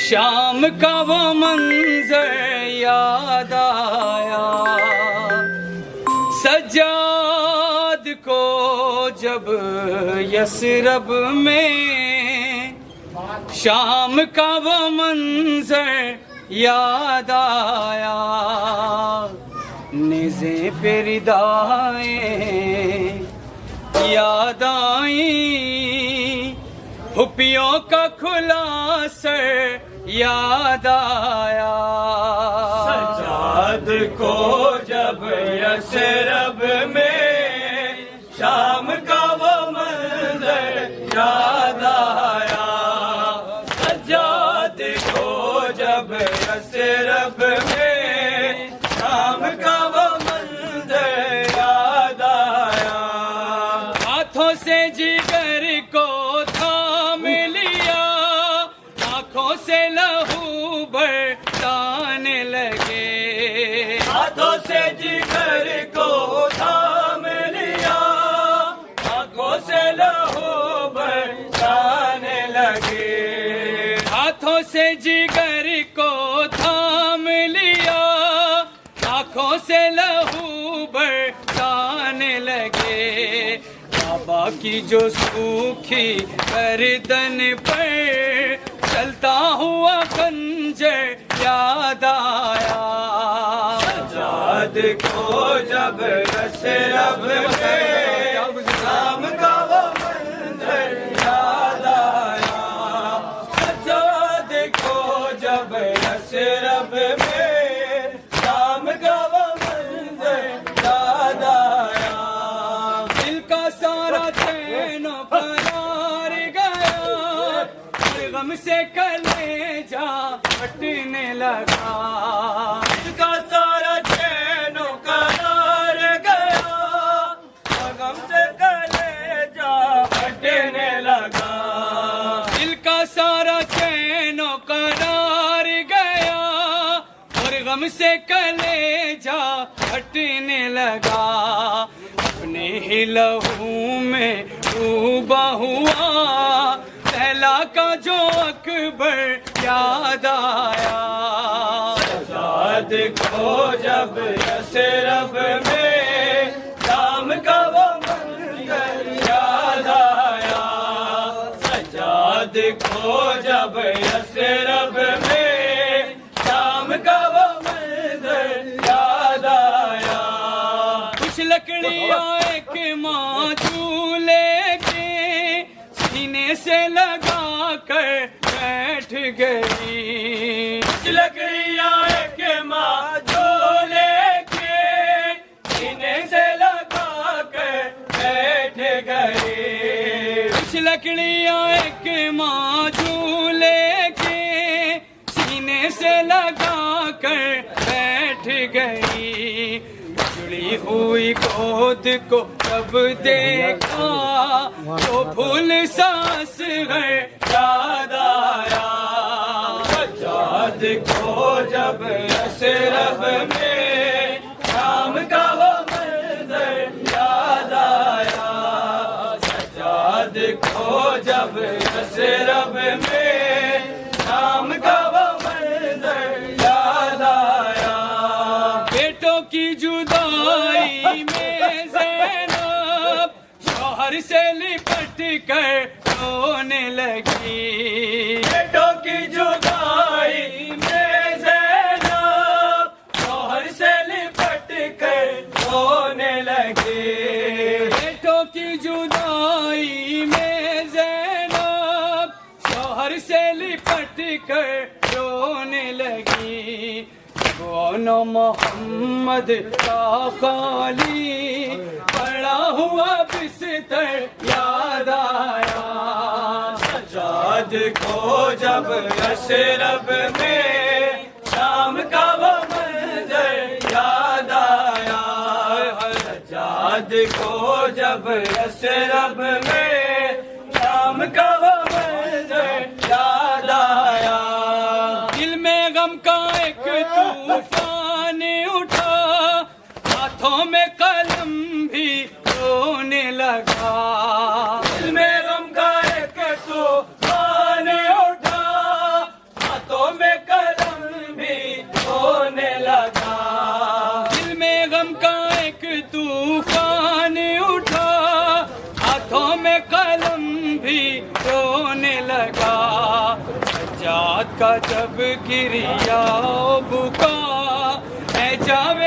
शाम का वो मंजर याद आया, सज्जाद को जब यसरब में। शाम का वो मंजर याद आया, निज़े पे रिदाएं याद आई, हुपियों का खुला सर याद आया। सज्जाद को जब यसरब में शाम का वो मंजर याद आया, सज्जाद को जब यसरब में शाम का वो मंजर याद आया। हाथों से जिगर को थाम लिया, आंखों से लहू बरसाने लगे। हाथों से जिगर को थाम लिया, आंखों से लहू बरसाने लगे। हाथों से जिगर को थाम लिया, आंखों से लहू बरसाने लगे। बाबा की जो सूखी गर्दन पर चलता हुआ खंजर याद आया। सज्जाद को जब यसरब में शाम का वो मंजर याद आया, सज्जाद को जब यसरब में शाम का वो मंजर याद आया। दिल का सारा चैन करार गया, और गम से कलेजा फटने लगा। दिल का सारा चैन करार गया, और गम से कलेजा फटने लगा। दिल का सारा चैन करार गया, और गम से कलेजा फटने लगा। अपने ही लहू में डूबा हुआ लैला का जो अकबर याद आया। सज्जाद को जब यसरब में शाम का वो मंजर याद आया, सज्जाद को जब यसरब में शाम का वो मंजर याद आया। कुछ लकड़ियां एक माचूले के सीने से लगा कर बैठ गई। कुछ लकड़ियां एक माचूले के सीने से लगा कर बैठ गई। कुछ लकड़ियां एक माचूले के सीने से लगा कर बैठ गई। जुड़ी हुई गोद को जब देखा तो फूल सांस घर याद आया। सज्जाद को जब यसरब में शाम का वो मंजर याद आया, सज्जाद को जब यसरब में शाम का वो मंजर याद आया। बेटों की जुदाई में ज़ैनब शौहर से लिपट कर रोने लगी। बेटों की जुदाई में ज़ैनब शौहर से लिपट कर रोने लगी। बेटों की जुदाई में ज़ैनब शौहर से लिपट कर रोने लगी। कौन मोहम्मद का खाली पड़ा हुआ बिस्तर याद आया। सज्जाद को जब यसरब में शाम का वो मंजर याद आया, सज्जाद को जब यसरब में शाम का वो मंजर याद आया। दिल में गम का एक तूफान उठा, हाथों में कलम भी रोने लगा। दिल में गम का एक तूफान उठा, हाथों भी रोने लगा। सज्जाद का जब गिरिया बुका, है जावे